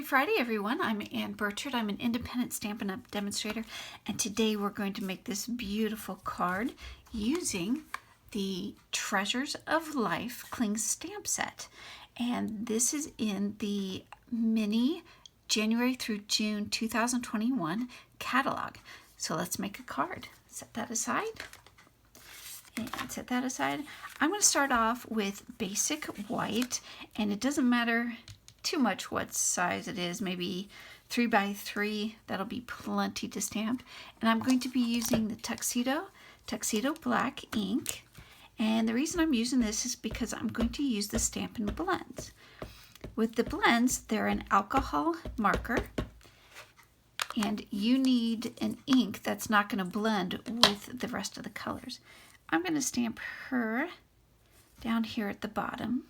Friday, everyone. I'm Ann Burchard. I'm an independent Stampin' Up! Demonstrator, and today we're going to make this beautiful card using the Treasures of Life Cling Stamp Set. And this is in the mini January through June 2021 catalog. So let's make a card. Set that aside. And set that aside. I'm going to start off with basic white, and it doesn't matter too much what size it is, maybe 3 by 3. That'll be plenty to stamp. And I'm going to be using the Tuxedo Black ink. And the reason I'm using this is because I'm going to use the Stampin Blends. With the blends, they're an alcohol marker, and you need an ink that's not going to blend with the rest of the colors. I'm going to stamp her down here at the bottom.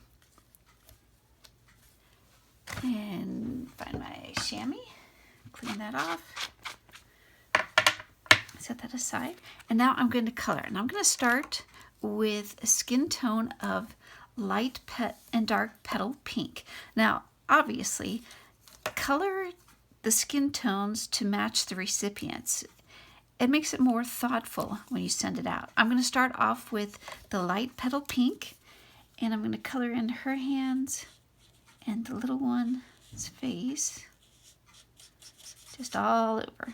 And find my chamois, clean that off, set that aside. And now I'm going to color. And I'm going to start with a skin tone of light and dark petal pink. Now, obviously, color the skin tones to match the recipients. It makes it more thoughtful when you send it out. I'm going to start off with the light petal pink, and I'm going to color in her hands and the little one's face, just all over.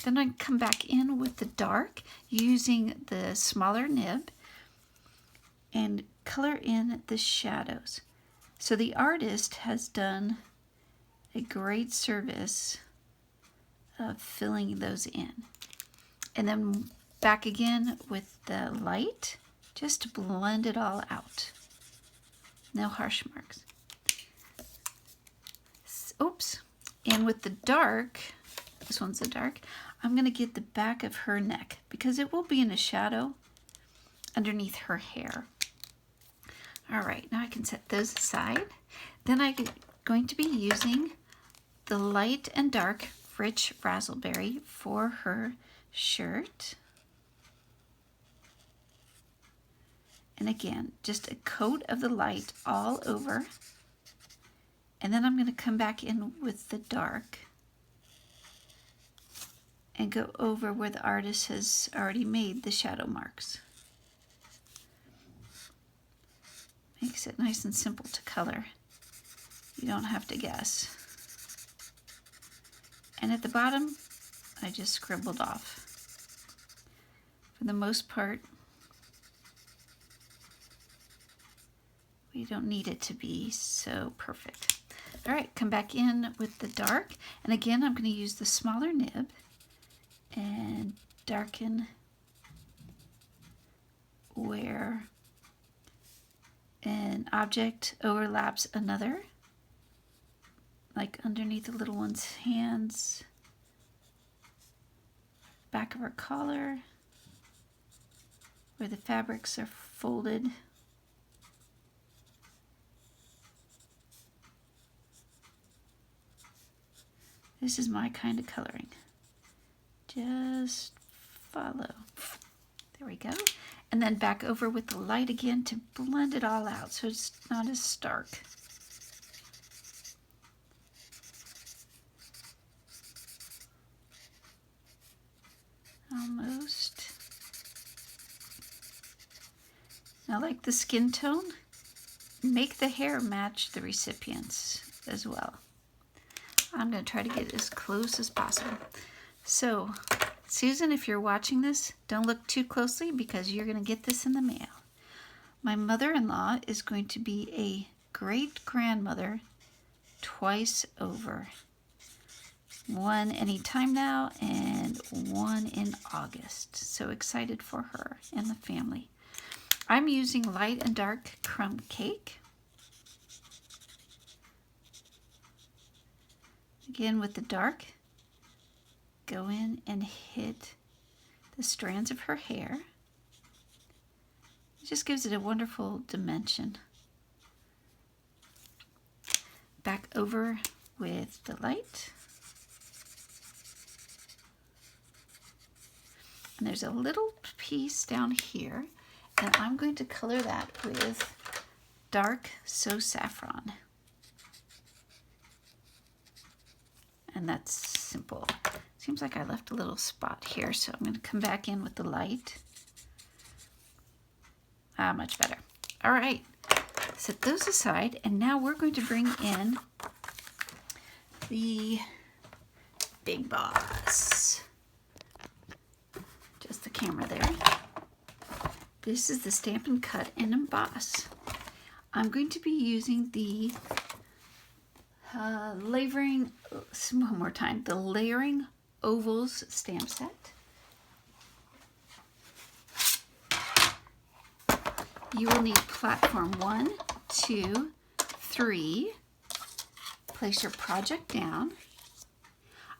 Then I come back in with the dark using the smaller nib and color in the shadows. So the artist has done a great service of filling those in. And then back again with the light, just to blend it all out. No harsh marks. Oops. And with the dark, this one's the dark, I'm going to get the back of her neck because it will be in a shadow underneath her hair. All right, now I can set those aside. Then I'm going to be using the light and dark rich raspberry for her shirt. And again, just a coat of the light all over. And then I'm going to come back in with the dark and go over where the artist has already made the shadow marks. Makes it nice and simple to color. You don't have to guess. And at the bottom, I just scribbled off. For the most part, we don't need it to be so perfect. All right, come back in with the dark. And again, I'm going to use the smaller nib and darken where an object overlaps another, like underneath the little one's hands, back of her collar, where the fabrics are folded. This is my kind of coloring. Just follow. There we go. And then back over with the light again to blend it all out so it's not as stark. Almost. Now, like the skin tone, make the hair match the recipients as well. I'm going to try to get as close as possible. So, Susan, if you're watching this, don't look too closely because you're going to get this in the mail. My mother-in-law is going to be a great-grandmother twice over. One anytime now and one in August. So excited for her and the family. I'm using light and dark crumb cake. Again with the dark, go in and hit the strands of her hair. It just gives it a wonderful dimension. Back over with the light. And there's a little piece down here, and I'm going to color that with dark So Saffron. And that's simple. Seems like I left a little spot here, so I'm going to come back in with the light. Much better. All right, set those aside, and now we're going to bring in the Big Boss. Just the camera there. This is the Stampin' Cut and Emboss. I'm going to be using the layering ovals stamp set. You will need platform 1, 2, 3. Place your project down.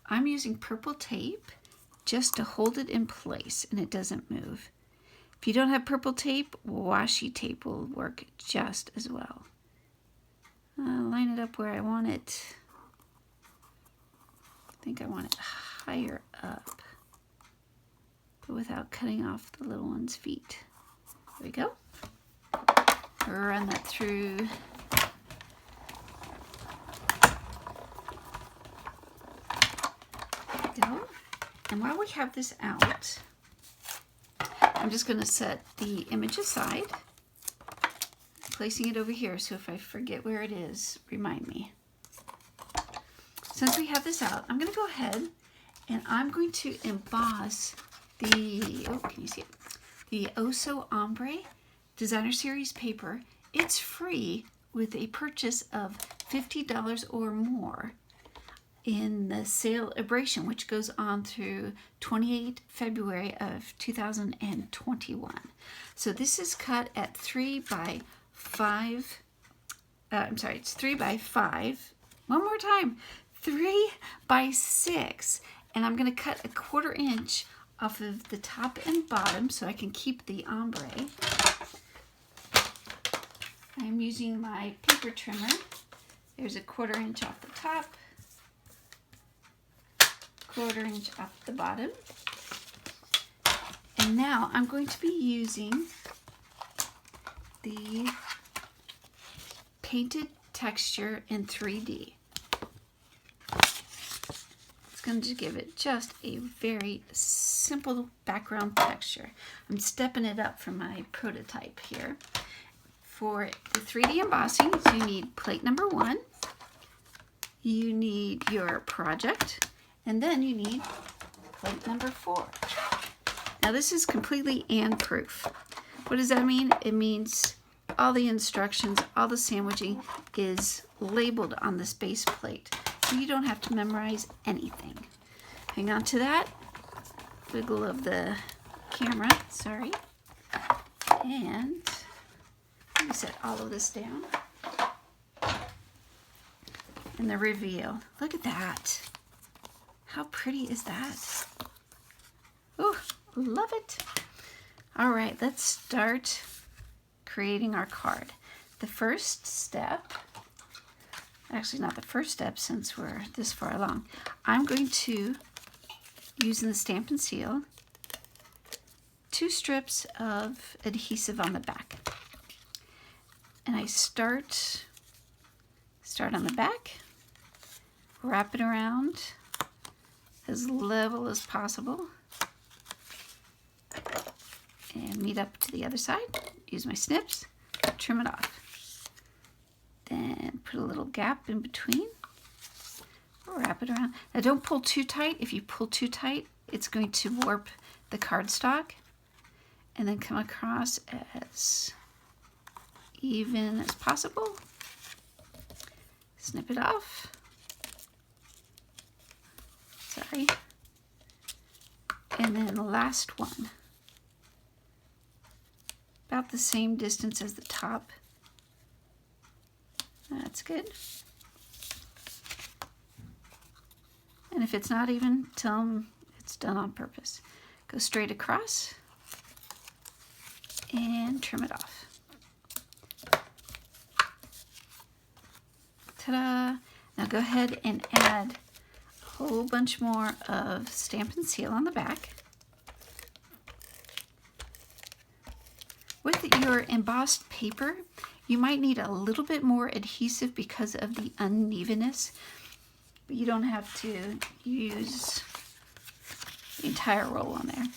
I'm using purple tape just to hold it in place and it doesn't move. If you don't have purple tape, washi tape will work just as well. Line it up where I want it. I think I want it higher up, but without cutting off the little one's feet. There we go. Run that through. There we go. And while we have this out, I'm just going to set the image aside, placing it over here, so if I forget where it is, remind me. Since we have this out, I'm going to go ahead and I'm going to emboss the, oh, can you see it? The Oso Ombre Designer Series paper. It's free with a purchase of $50 or more in the sale abrasion, which goes on through 28 February of 2021. So this is cut at 3 by 5. It's 3 by 5. One more time, 3 by 6. And I'm going to cut a 1/4 inch off of the top and bottom so I can keep the ombre. I'm using my paper trimmer. There's a 1/4 inch off the top, 1/4 inch off the bottom. And now I'm going to be using the painted texture in 3D. It's going to give it just a very simple background texture. I'm stepping it up from my prototype here. For the 3D embossing, you need plate number 1, you need your project, and then you need plate number 4. Now this is completely and proof. What does that mean? It means all the instructions, all the sandwiching is labeled on this base plate. So you don't have to memorize anything. Hang on to that. Wiggle of the camera, sorry. And let me set all of this down. And the reveal. Look at that. How pretty is that? Oh, love it. All right, let's start creating our card. The first step, actually not the first step since we're this far along, I'm going to, using the Stampin' Seal, 2 strips of adhesive on the back. And I start on the back, wrap it around as level as possible, and meet up to the other side. Use my snips, trim it off. Then put a little gap in between, wrap it around. Now don't pull too tight. If you pull too tight, it's going to warp the cardstock. And then come across as even as possible. Snip it off. Sorry. And then the last one. About the same distance as the top. That's good. And if it's not even, tell them it's done on purpose. Go straight across and trim it off. Ta-da! Now go ahead and add a whole bunch more of Stampin' Seal on the back. With your embossed paper, you might need a little bit more adhesive because of the unevenness. but you don't have to use the entire roll on there.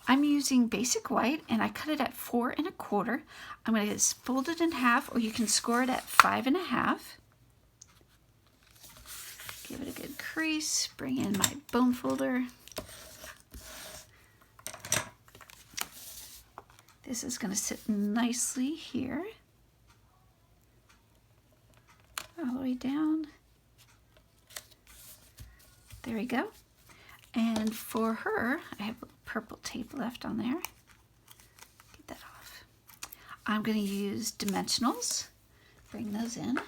I'm using basic white, and I cut it at 4 1/4. I'm going to fold it in half, or you can score it at 5 1/2. Give it a good crease. Bring in my bone folder. This is going to sit nicely here. All the way down. There we go. And for her, I have purple tape left on there. Get that off. I'm going to use dimensionals. Bring those in.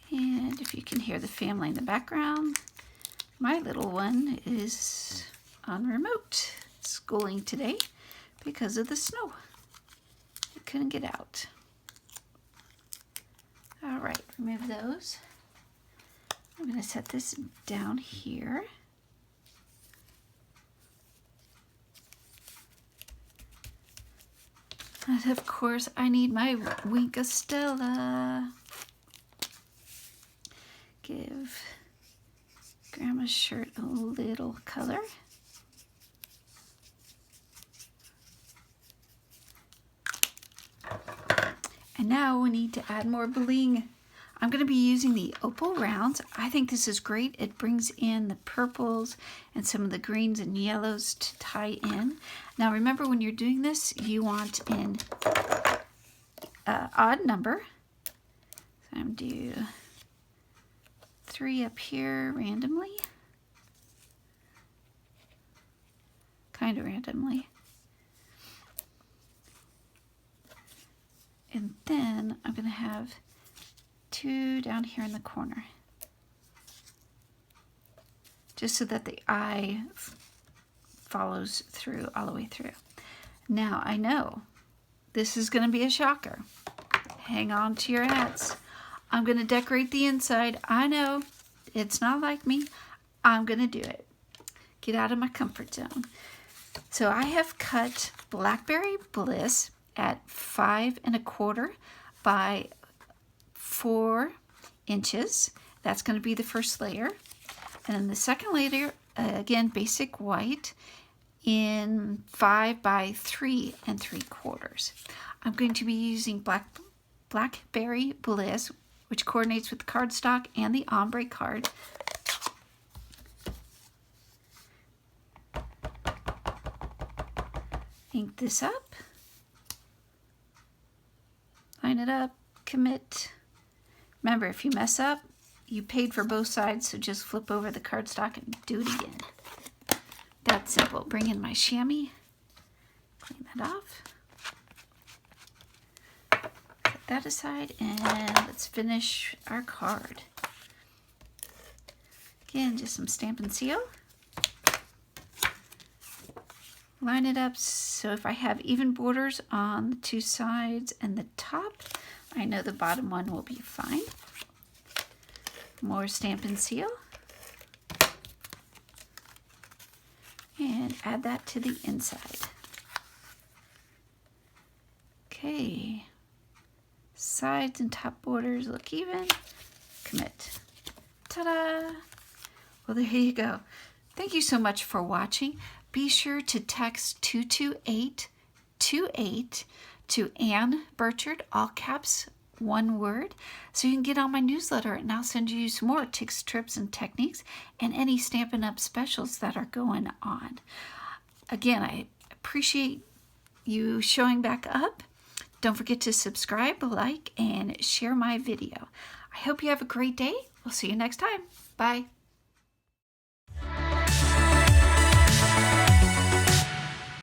And if you can hear the family in the background, my little one is on remote schooling today because of the snow. I couldn't get out. All right, remove those. I'm going to set this down here. And of course, I need my Wink of Stella. Give Grandma's shirt a little color. And now we need to add more bling. I'm going to be using the opal rounds. I think this is great. It brings in the purples and some of the greens and yellows to tie in. Now remember, when you're doing this, you want an odd number. So I'm going to do 3 up here randomly. Kind of randomly. And then I'm going to have 2 down here in the corner. Just so that the eye follows through all the way through. Now I know this is going to be a shocker. Hang on to your hats. I'm going to decorate the inside. I know it's not like me. I'm going to do it. Get out of my comfort zone. So I have cut Blackberry Bliss at 5 1/4 by 4 inches. That's going to be the first layer. And then the second layer, again, basic white in 5 by 3 3/4. I'm going to be using Blackberry Bliss, which coordinates with the cardstock and the ombre card. Ink this up. Line it up, commit. Remember, if you mess up, you paid for both sides, so just flip over the cardstock and do it again. That's simple. Bring in my chamois, clean that off. Set that aside, and let's finish our card. Again, just some Stampin' Seal. Line it up so if I have even borders on the 2 sides and the top, I know the bottom one will be fine. More Stampin' Seal. And add that to the inside. Okay. Sides and top borders look even. Commit. Ta-da! Well, there you go. Thank you so much for watching. Be sure to text 22828 to Ann Birchard, all caps, 1 word, so you can get on my newsletter, and I'll send you some more tips, trips, and techniques, and any Stampin' Up specials that are going on. Again, I appreciate you showing back up. Don't forget to subscribe, like, and share my video. I hope you have a great day. We'll see you next time. Bye.